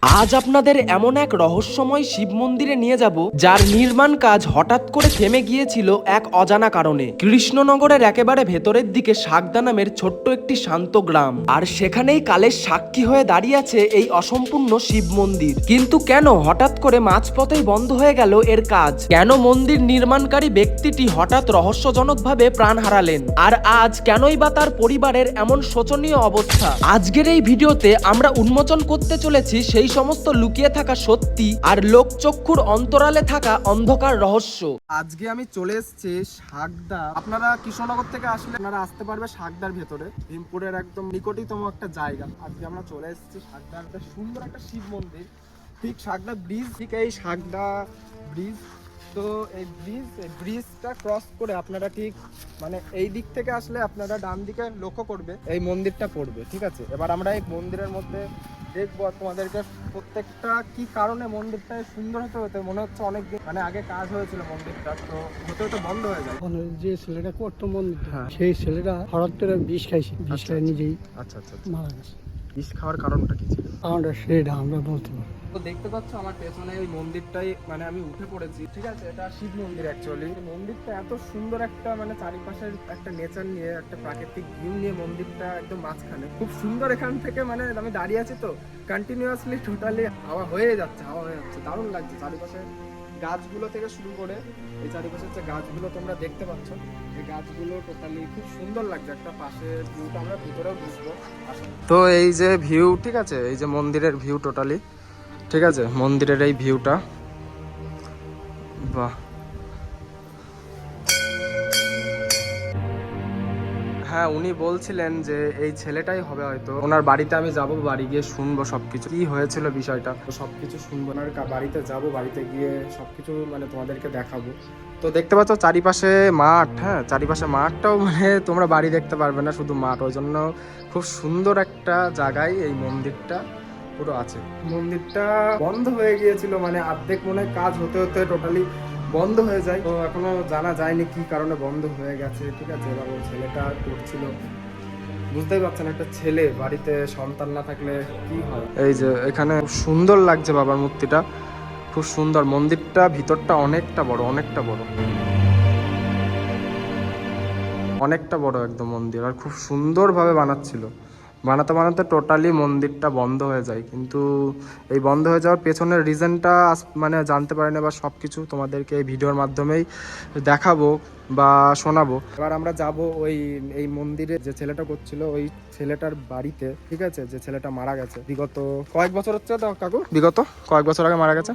আজ আপনাদের এমন এক রহস্যময় শিব মন্দিরে নিয়ে যাব যার নির্মাণ কাজ হঠাৎ করে থেমে গিয়েছিল এক অজানা কারণে। কৃষ্ণনগরের একেবারে ভেতরের দিকে শাকদা নামের ছোট্ট একটি শান্ত গ্রাম, আর সেখানেই কালের সাক্ষী হয়ে দাঁড়িয়ে আছে এই অসম্পূর্ণ শিব মন্দির। কিন্তু কেন হঠাৎ করে মাঝপথেই বন্ধ হয়ে গেল এর কাজ? কেন মন্দির নির্মাণকারী ব্যক্তিটি হঠাৎ রহস্যজনকভাবে প্রাণ হারালেন? আর আজ কেনই বা তার পরিবারের এমন শোচনীয় অবস্থা? আজকের এই ভিডিওতে আমরা উন্মোচন করতে চলেছি সেই সমস্ত লুকিয়ে থাকা সত্যি আর লোকচক্ষুর অন্তরালে থাকা অন্ধকার রহস্য। আজকে আমি চলে এসেছি শাকদা। আপনারা কৃষ্ণনগর থেকে আসলে আপনারা আসতে পারবে শাকদার ভেতরে, ভীমপুরের একদম নিকটতম একটা জায়গা। আজকে আমরা চলে এসেছি শাকদার একটা সুন্দর একটা শিব মন্দির, ঠিক শাকদা ব্রিজ, ঠিক এই শাকদা ব্রিজ। তো এই ব্রিজটা ক্রস করে আপনারা ঠিক মানে এই দিক থেকে আসলে আপনারা ডান দিকে লক্ষ্য করবে এই মন্দিরটা পড়বে, ঠিক আছে। এবার আমরা এই মন্দিরের মধ্যে দেখবো আর তোমাদেরকে প্রত্যেকটা কি কারণে মন্দিরটা সুন্দর হতে হতে মনে হচ্ছে অনেকদিন মানে আগে কাজ হয়েছিল মন্দিরটা, তো হতে হতে বন্ধ হয়ে যায়। যে ছেলেটা করতো মন্দির, সেই ছেলেটা হঠাৎ করে বিষ খাইছে, বিষ খাই নিজেই আচ্ছা আচ্ছা মারা গেছে। বিষ খাওয়ার কারণটা কি ছিল? কারণটা সেটা আমরা বলতে পারি। তো দেখতে পাচ্ছ আমার পেছনে এই মন্দিরটাই, মানে আমি উঠে পড়েছি, ঠিক আছে। এটা শিব মন্দির অ্যাকচুয়ালি। মন্দিরটা এত সুন্দর একটা মানে চারিপাশের একটা নেচার নিয়ে একটা প্রাকৃতিক ভিউ নিয়ে মন্দিরটা একদম মাঝখানে, খুব সুন্দর। এখান থেকে মানে আমি দাঁড়িয়ে আছি তো কন্টিনিউয়াসলি টোটালি হাওয়া হয়ে যাচ্ছে, দারুণ লাগছে। চারিপাশে গাছগুলো থেকে শুরু করে এই চারিপাশের যে গাছগুলো তোমরা দেখতে পাচ্ছ, এই গাছগুলো টোটালি খুব সুন্দর লাগছে। একটা পাশে ভিউটা আমরা ভিতরেও বুঝবো। তো এই যে ভিউ, ঠিক আছে, এই যে মন্দিরের ভিউ টোটালি, ঠিক আছে, মন্দিরের এই ভিউটা, বাহ। হ্যাঁ, উনি বলছিলেন যে এই ছেলেটাই হবে হয়তো। ওনার বাড়িতে আমি যাব, বাড়ি গিয়ে শুনবো সবকিছু কি হয়েছিল বিষয়টা, তো সবকিছু শুনবো। ওনার বাড়িতে যাব, বাড়িতে গিয়ে সবকিছু মানে তোমাদেরকে দেখাবো। তো দেখতে পাচ্ছ চারিপাশে মাঠ, হ্যাঁ, চারিপাশে মাঠটাও মানে তোমরা বাড়ি দেখতে পারবে না, শুধু মাঠ। ওই জন্য খুব সুন্দর একটা জায়গায় এই মন্দিরটা পুরো আছে। মন্দিরটা বন্ধ হয়ে গিয়েছিল, মানে অর্ধেক মনে কাজ হতে হতে টোটালি বন্ধ হয়ে যায়। তো এখনো জানা যায়নি কি কারণে বন্ধ হয়ে গেছে, ঠিক আছে। এবার ওই ছেলেটা করছিল, বুঝতেই পারছেন, একটা ছেলে বাড়িতে সন্তান না থাকলে কি হয়। এই যে এখানে সুন্দর লাগছে বাবার মূর্তিটা, খুব সুন্দর। মন্দিরটা ভিতরটা অনেকটা বড়, অনেকটা বড়, অনেকটা বড় একদম মন্দির। আর খুব সুন্দরভাবে বানাচ্ছিল, বানাতে বানাতে টোটালি মন্দিরটা বন্ধ হয়ে যায়। কিন্তু এই বন্ধ হয়ে যাওয়ার পেছনের রিজনটা মানে জানতে পারি না, বা সব কিছু তোমাদেরকে এই ভিডিওর মাধ্যমেই দেখাবো বা শোনাবো। এবার আমরা যাব ওই এই মন্দিরে যে ছেলেটা করছিল ওই ছেলেটার বাড়িতে, ঠিক আছে, যে ছেলেটা মারা গেছে বিগত কয়েক বছর হচ্ছে তো কাকু, বিগত কয়েক বছর আগে মারা গেছে।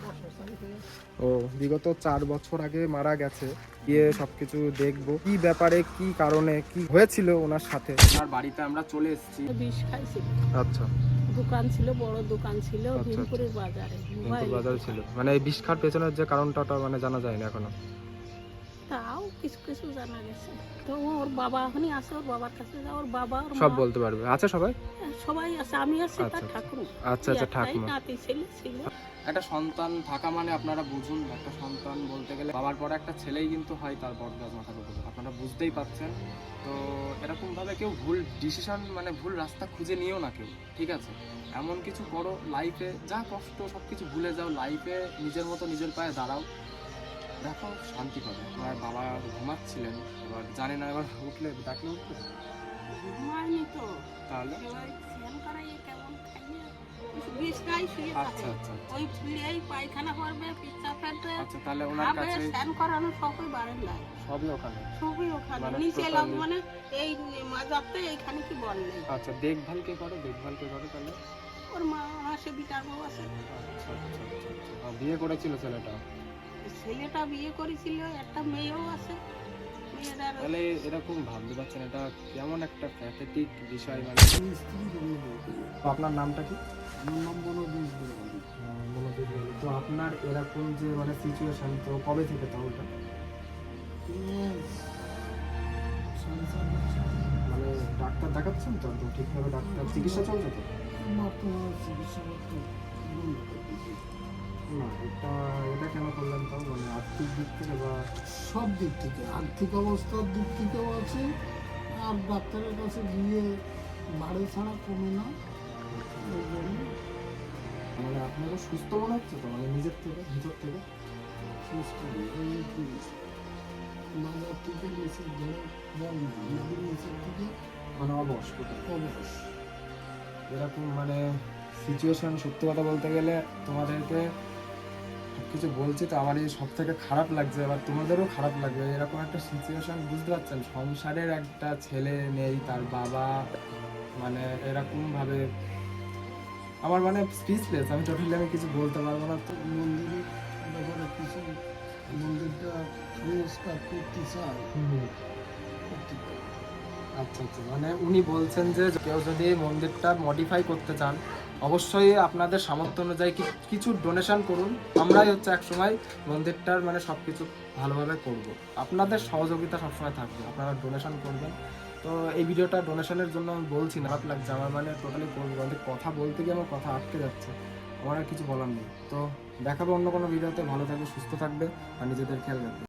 ও বিগত 4 বছর আগে মারা গেছে। গিয়ে সবকিছু দেখবো কি ব্যাপারে, কি কারণে, কি হয়েছিল ওনার সাথে। ওনার বাড়িতে আমরা চলে এসেছি। বিষ খাইছিল। আচ্ছা, দোকান ছিল, বড় দোকান ছিল আচ্ছা, ভীমপুরের বাজারে। ভীমপুর বাজার ছিল, মানে এই বিষ খাওয়ার পেছনের যে কারণটা মানে জানা যায় না এখনো। তাও কিছু কিছু জানা গেছে। তো ওর বাবা এখনই আছে, ওর বাবার কাছে যাও, ওর বাবা ওর সব মা, বলতে পারবে, আছে সবাই, সবাই আছে, আমি আছি, আচ্ছা, তার ঠাকুর। আচ্ছা আচ্ছা, ঠাকুমা। নাতি ছেলে ছিল। একটা সন্তান থাকা মানে আপনারা বুঝুন, একটা সন্তান বলতে গেলে বাবার পরে একটা ছেলেই কিন্তু হয় তার বটগাছ মাথার উপর, আপনারা বুঝতেই পাচ্ছেন। তো এরকম ভাবে কেউ ভুল ডিসিশন মানে ভুল রাস্তা খুঁজে নিও না কেউ, ঠিক আছে। এমন কিছু করো লাইফে, যা কষ্ট সব কিছু ভুলে যাও, লাইফে নিজের মতো নিজের পায়ে দাঁড়াও, দেখো শান্তি পাবে। আমার বাবা ঘুমাচ্ছিলেন, এবার জানি না, এবার উঠলে ডাকলে উঠবে ঘুমায়নি তো, তাহলে। এবার স্নান করাইয়ে কেমন খাইয়ে বিষ খাই শুয়ে আচ্ছা থাকে। আচ্ছা ওই পিড়েই পায়খানা করবে, পিচ্চা ফেলবে, আচ্ছা, তাহলে ওনার খাবে, কাছে স্নান করানো সবই বাড়ির লাগে, সবই ওখানে, সবই ওখানে মানে নিচে totally- লাগ মানে এই মাজাতে এইখানে কি বল নেই। আচ্ছা, দেখভাল কে করে, দেখভাল কে করে তাহলে? ওর মা আসে, বিটার বউ আছে। আচ্ছা আচ্ছা আচ্ছা আচ্ছা। বিয়ে করেছিল ছেলেটা? ছেলেটা বিয়ে করেছিল, একটা মেয়েও আছে। মেয়েটার তাহলে এরকম ভাবতে পারছেন, এটা কেমন একটা প্যাথেটিক বিষয়। মানে তো আপনার নামটা কি? আমার নাম মনোবীজ বলে। মনোযোগ দিন। তো আপনার এরকম যে মানে সিচুয়েশন, তো কবে থেকে তাও ওটা? মানে ডাক্তার দেখাচ্ছেন তো একদম ঠিকভাবে? ডাক্তার চিকিৎসা চলছে তো? চিকিৎসা করতে না, এটা কেন করলেন তাও, মানে আর্থিক দিক থেকে বা? সব দিক থেকে, আর্থিক অবস্থার দিক থেকেও আছে, আর ডাক্তারের কাছে গিয়ে বাড়ি ছাড়া কমে না, ওই জন্য মানে আপনাকে সুস্থ মনে হচ্ছে তো, মানে নিজের থেকে ভিতর থেকে? সুস্থ এই মাজার থেকে নিচের ধরে বল না আমাদের নিচের থেকে মানে অবশ কোথায় অবশ। এরকম মানে সিচুয়েশন, সত্যি কথা বলতে গেলে তোমাদেরকে কিছু বলছি তো আমার এই সব থেকে খারাপ লাগছে, এবার তোমাদেরও খারাপ লাগবে। এরকম একটা সিচুয়েশন, বুঝতে পারছেন, সংসারের একটা ছেলে নেই, তার বাবা মানে এরকম ভাবে আমার মানে স্পিচলেস, আমি টোটালি কিছু বলতে পারবো না। তো মন্দিরের ব্যাপারে কিছু মন্দিরটা সংস্কার করতে চায় করতে পারে। আচ্ছা আচ্ছা, মানে উনি বলছেন যে কেউ যদি এই মন্দিরটা মডিফাই করতে চান অবশ্যই আপনাদের সামর্থ্য অনুযায়ী কিছু ডোনেশন করুন। আমরাই হচ্ছে একসময় মন্দিরটার মানে সব কিছু ভালোভাবে করব। আপনাদের সহযোগিতা সবসময় থাকবে, আপনারা ডোনেশন করবেন। তো এই ভিডিওটা ডোনেশনের জন্য আমি বলছি না, খারাপ লাগছে আমার, মানে টোটালি করবো, কথা বলতে গিয়ে আমার কথা আটকে যাচ্ছে, আমার আর কিছু বলার নেই। তো দেখাবো অন্য কোনো ভিডিওতে। ভালো থাকবে, সুস্থ থাকবে আর নিজেদের খেয়াল রাখবে।